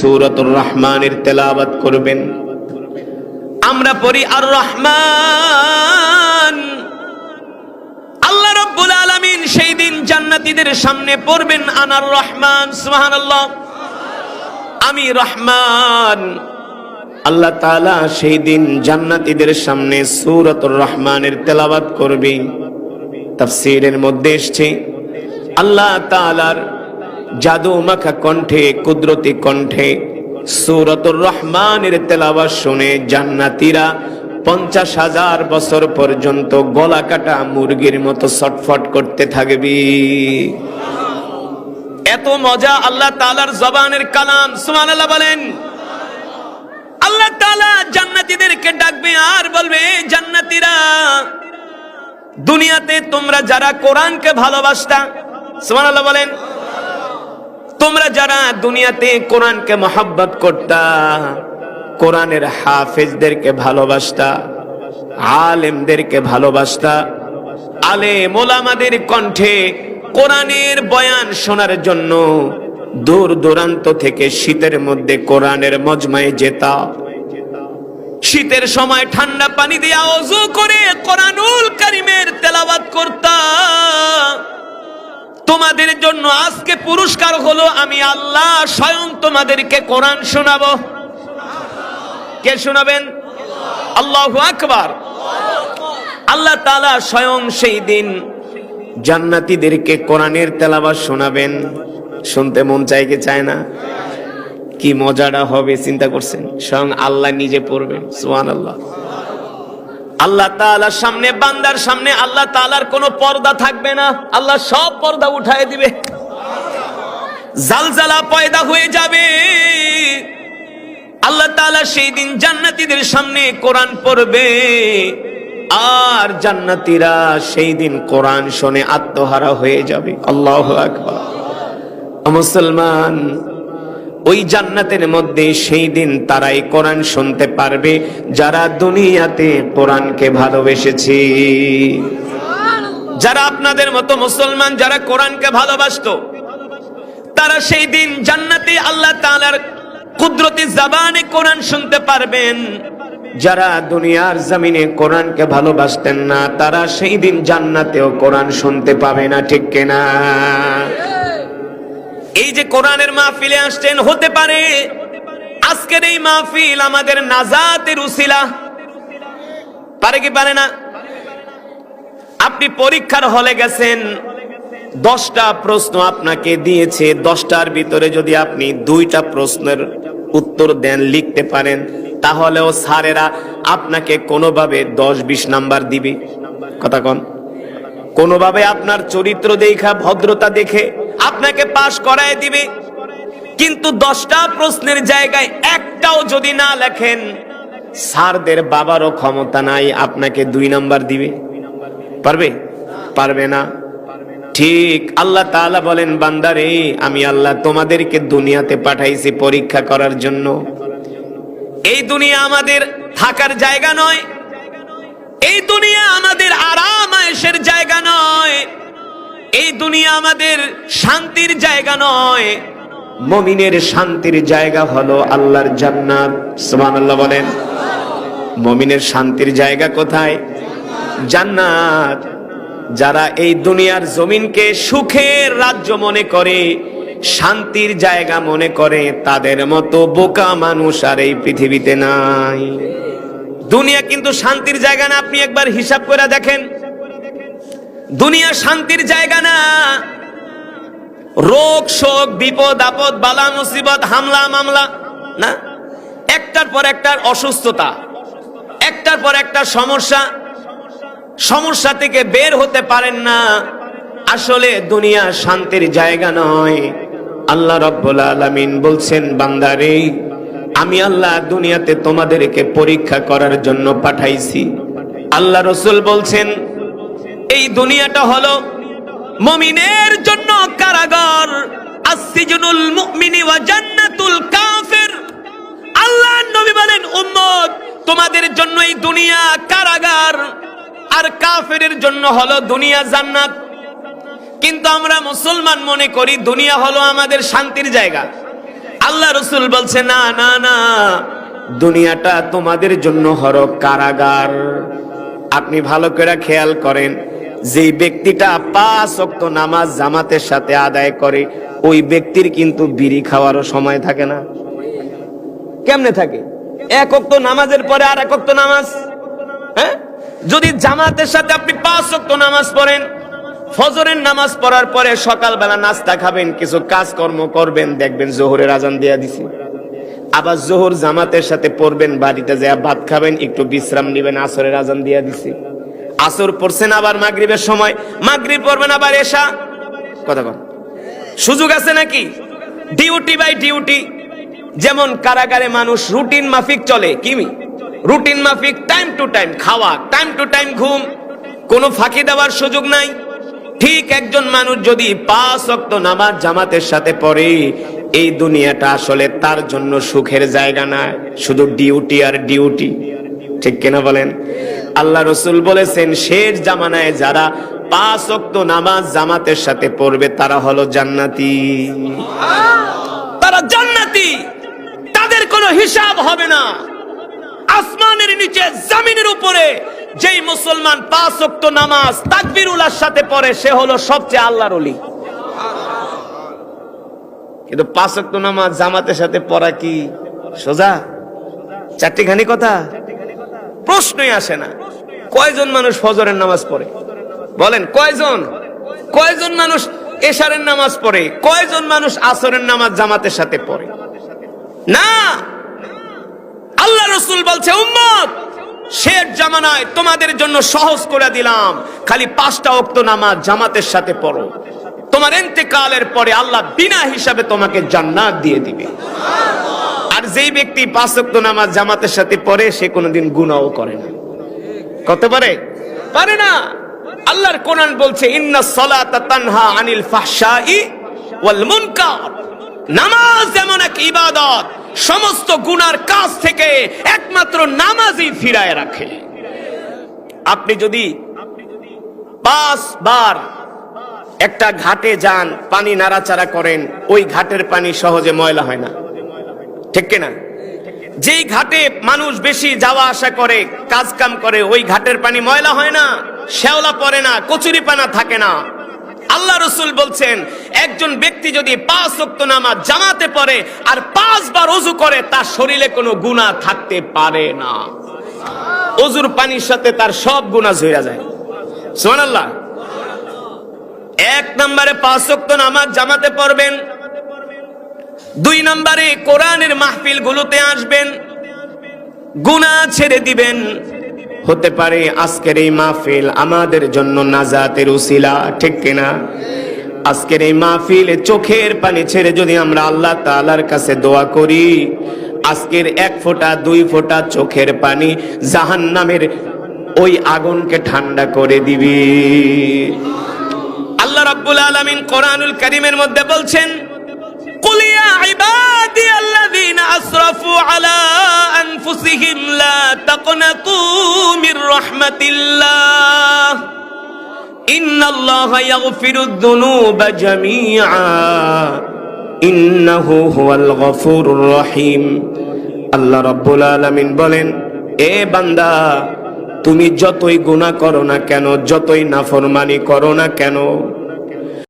সূরাতুর রহমানের তেলাওয়াত করবেন। আমরা পড়ি আর রহমান, আল্লাহ রাব্বুল আলামিন সেই দিন জান্নাতীদের সামনে পড়বেন আনার রহমান, সুবহানাল্লাহ, আমি রহমান। আল্লাহ তাআলা সেই দিন জান্নাতীদের সামনে সূরাতুর রহমানের তেলাওয়াত করবে। তাফসীরের মধ্যে এসেছে আল্লাহ তাআলার জাদু মাখা কণ্ঠে, কুদরতি কণ্ঠে সূরাতুর রহমানের তেলাওয়াত শুনে জান্নাতীরা 50,000 বছর পর্যন্ত গলা কাটা মুরগির মতো ছটফট করতে থাকবে। এত মজা আল্লাহ তাআলার জবানের কালাম, সুবহানাল্লাহ বলেন। আল্লাহ তাআলা জান্নাতীদেরকে ডাকবে আর বলবে, জান্নাতীরা, দুনিয়াতে তোমরা যারা কোরআনকে ভালোবাসতা, সুবহানাল্লাহ বলেন, তোমরা যারা দুনিয়াতে কোরআনকে মহব্বত করতা, কোরআনের হাফেজদেরকে ভালোবাসতা, আলেমদেরকে ভালোবাসতা, আলেম ওলামাদের কণ্ঠে কোরআনের বয়ান শোনার জন্য দূর দূরান্ত থেকে শীতের মধ্যে কোরআনের মজমায় যেতা, শীতের সময় ঠান্ডা পানি দিয়ে ওযু করে কোরআনুল কারীমের তেলাওয়াত করতা, তোমাদের জন্য আজকে পুরস্কার হলো আমি আল্লাহ স্বয়ং তোমাদেরকে কোরআন শোনাবো। কে শোনাবেন? আল্লাহু আকবার। আল্লাহ তাআলা স্বয়ং সেই দিন জান্নাতীদেরকে কোরআনের তেলাওয়াত শোনাবেন। শুনতে মন চায় কি চায় না? কি মজাটা হবে চিন্তা করছেন? স্বয়ং আল্লাহ নিজে পড়বেন, সুবহানাল্লাহ। আল্লাহ তাআলার সামনে, বান্দার সামনে আল্লাহ তাআলার কোনো পর্দা থাকবে না, আল্লাহ সব পর্দা উঠায় দিবে, জালজালা পয়দা হয়ে যাবে। আল্লাহ তাআলা সেই দিন জান্নাতীদের সামনে কোরআন পড়বে, আর জান্নাতীরা সেই দিন কোরআন শুনে আত্মহারা হয়ে যাবে। আল্লাহু আকবার। মুসলমান, ওই জান্নাতের মধ্যে সেই দিন তারাই কোরআন শুনতে পারবে যারা দুনিয়াতে কোরআনকে ভালোবেসেছে। যারা আপনাদের মতো মুসলমান, যারা কোরআনকে ভালোবাসতো, তারা সেই দিন জান্নাতে আল্লাহ তাআলার কুদরতি জবানে কোরআন শুনতে পারবেন। যারা দুনিয়ার জমিনে কোরআনকে ভালোবাসতেন না, তারা সেই দিন জান্নাতেও কোরআন শুনতে পাবে না, ঠিক কিনা? এই যে কোরআনের মাহফিলে আসছেন, হতে পারে আজকের এই মাহফিল আমাদের নাজাতের উসিলা, পারে কি পারে না? আপনি পরীক্ষার হলে গেছেন, 10টা প্রশ্ন আপনাকে দিয়েছে, 10টার ভিতরে যদি আপনি 2টা প্রশ্নের উত্তর দেন, লিখতে পারেন, তাহলেও স্যারেরা আপনাকে কোনোভাবে 10-20 নাম্বার দিবে। কথা কন? কোনোভাবে আপনার চরিত্র দেখা, ভদ্রতা দেখে আপনাকে পাস করায় দিবে। কিন্তু 10টা প্রশ্নের জায়গায় একটাও যদি না লেখেন, স্যারদের বাবারও ক্ষমতা নাই আপনাকে 2 নাম্বার দিবে। পারবে? পারবে না। ঠিক আল্লাহ তাআলা বলেন, বান্দারে, আমি আল্লাহ তোমাদেরকে দুনিয়াতে পাঠাইছি পরীক্ষা করার জন্য। এই দুনিয়া আমাদের থাকার জায়গা নয়, এই দুনিয়া আমাদের আরাম আয়েশের জায়গা নয়, এই দুনিয়া আমাদের শান্তির জায়গা নয়। মুমিনের শান্তির জায়গা হলো আল্লাহর জান্নাত। সুবহানাল্লাহ বলেন। মুমিনের শান্তির জায়গা কোথায়? জান্নাত। যারা এই দুনিয়ার জমিনকে সুখের রাজ্য মনে করে, শান্তির জায়গা মনে করে, তাদের মতো বোকা মানুষ আর এই পৃথিবীতে নাই। দুনিয়া কিন্তু শান্তির জায়গা না, আপনি একবার হিসাব করে দেখেন। দুনিয়া শান্তির জায়গা না। রোগ শোক, বিপদ আপদ, বালা মুসিবত, হামলা মামলা না, একটার পর একটার অসুস্থতা, একটার পর একটা সমস্যা, সমস্যা থেকে বের হতে পারেন না। আসলে দুনিয়া শান্তির জায়গা নয়। আল্লাহ রাব্বুল আলামিন বলছেন, বান্দারে, আমি আল্লাহ দুনিয়াতে তোমাদেরকে পরীক্ষা করার জন্য পাঠাইছি। আল্লাহ রাসূল বলছেন, এই দুনিয়াটা হলো মুমিনের জন্য কারাগার, আসসিজনুল মুমিনি ওয়া জান্নাতুল কাফির। আল্লাহর নবী বলেন, উম্মত, তোমাদের জন্য এই দুনিয়া কারাগার, আর কাফেরের জন্য হলো দুনিয়া জান্নাত। কিন্তু আমরা মুসলমান মনে করি দুনিয়া হলো আমাদের শান্তির জায়গা। আল্লাহ রাসূল বলছে না না না, দুনিয়াটা তোমাদের জন্য হলো কারাগার। আপনি ভালো করে খেয়াল করেন, যেই ব্যক্তিটা 5 ওয়াক্ত নামাজ জামাতের সাথে আদায় করে, ওই ব্যক্তির কিন্তু বিড়ি খাওয়ারও সময় থাকে না। কেমনে থাকে? 1 ওয়াক্ত নামাজের পরে আর 1 ওয়াক্ত নামাজ। হ্যাঁ, যদি জামাতের সাথে আপনি 5 ওয়াক্ত নামাজ পড়েন, ফজরের নামাজ পড়ার পরে সকালবেলা নাস্তা খাবেন, কিছু কাজকর্ম করবেন, দেখবেন জোহরের আজান দিয়া দিছে। আবার জোহর জামাতের সাথে পড়বেন, বাড়িতে যায় ভাত খাবেন, একটু বিশ্রাম নেবেন, আসরের আজান দিয়া দিছে। আসর পড়ছেন, আবার মাগরিবের সময় মাগরিব পড়বেন, আবার এশা। কথা বল, সুযোগ আছে নাকি? Duty by duty. যেমন কারাগারে মানুষ রুটিন মাফিক চলে, কি রুটিন মাফিক, টাইম টু টাইম খাওয়া, টাইম টু টাইম ঘুম, কোনো ফাঁকি দেওয়ার সুযোগ নাই। ঠিক একজন মানুষ যদি 5 ওয়াক্ত নামাজ জামাতের সাথে পড়ে, এই দুনিয়াটা আসলে তার জন্য সুখের জায়গা না, শুধু ডিউটি আর ডিউটি। ঠিক কিনা বলেন? আল্লাহ রাসূল বলেছেন, শেষ জামানায় যারা 5 ওয়াক্ত নামাজ জামাতের সাথে পড়বে তারা হলো জান্নাতি। তারা জান্নাতি, তাদের কোনো হিসাব হবে না। আসমানের নিচে জমিনের উপরে যেই মুসলমান 5 ওয়াক্ত নামাজ তাকবীরুল্লাহর সাথে পড়ে, সে হলো সবচেয়ে আল্লাহর ওলি। কিন্তু 5 ওয়াক্ত নামাজ জামাতের সাথে পড়া কি সোজা? চারটিখানি কথা, প্রশ্নই আসে না। কয়জন মানুষ ফজরের নামাজ পড়ে? বলেন কয়জন? কয়জন মানুষ এশারের নামাজ পড়ে? কয়জন মানুষ আসরের নামাজ জামাতের সাথে পড়ে? না, আল্লাহ রাসূল বলছে, উম্মত, শেষ জামানায় তোমাদের জন্য সহজ করে দিলাম, খালি 5টা ওয়াক্ত নামাজ জামাতের সাথে পড়ো। তোমার ইন্তেকালের পরে আল্লাহ বিনা হিসাবে তোমাকে জান্নাত দিয়ে দিবে। আর যেই ব্যক্তি 5 ওয়াক্ত নামাজ জামাতের সাথে পড়ে, সে কোনোদিন গুনাহও করে না। করতে পারে? পারে না। আল্লাহর কোরআন বলছে, ইন্নাস সালাতা তানহা আনিল ফাহশাই ওয়াল মুনকার। নামাজ এমন এক ইবাদত, সমস্ত গুনার কাজ থেকে একমাত্র নামাজই ফিরায় রাখে। আপনি যদি 5 বার একটা ঘাটে যান, পানি নাড়াচাড়া করেন, ওই ঘাটের পানি সহজে ময়লা হয় না। ঠিক কিনা? যেই ঘাটে মানুষ বেশি যাওয়া আসা করে, কাজ কাম করে, ওই ঘাটের পানি ময়লা হয় না, শ্যাওলা পড়ে না, কচুরিপানা থাকে না। আল্লাহ রাসূল বলছেন, একজন ব্যক্তি যদি 5 ওয়াক্ত নামাজ জামাতে পড়ে আর 5 বার ওযু করে, তার শরীরে কোনো গুনাহ থাকতে পারে না। ওযুর পানির সাথে তার সব গুনাহ ঝরে যায়। সুবহানাল্লাহ। 1 নম্বরে 5 ওয়াক্ত নামাজ জামাতে পড়বেন। 2 নম্বরে কোরআনের মাহফিল গুলোতে আসবেন, গুনাহ ছেড়ে দিবেন। হতে পারে আজকের এই মাহফিল আমাদের জন্য নাজাতের উসিলা। ঠিক কিনা? আজকের এই মাহফিলে চোখের পানি ছেড়ে যদি আমরা আল্লাহ তাআলার কাছে দোয়া করি, আজকের 1 ফোঁটা 2 ফোঁটা চোখের পানি জাহান্নামের ওই আগুনকে ঠান্ডা করে দিবে। আল্লাহ রাব্বুল আলামিন কোরআনুল কারীমের মধ্যে বলছেন, কুল ইয়া ইবাদিয়াল্লাযীনা আসরাফু আলা আনফুসিহিম লা তাকনাতু মির রাহমাতিল্লাহ ইন্নাল্লাহা ইয়াগফিরুদ যুনুবা জামিআ ইন্নাহু হুয়াল গফুরুর রহিম। আল্লাহ রাব্বুল আলামিন বলেন, এ বান্দা, তুমি যতই গুনাহ করো না কেন, যতই নাফরমানি করো না কেন,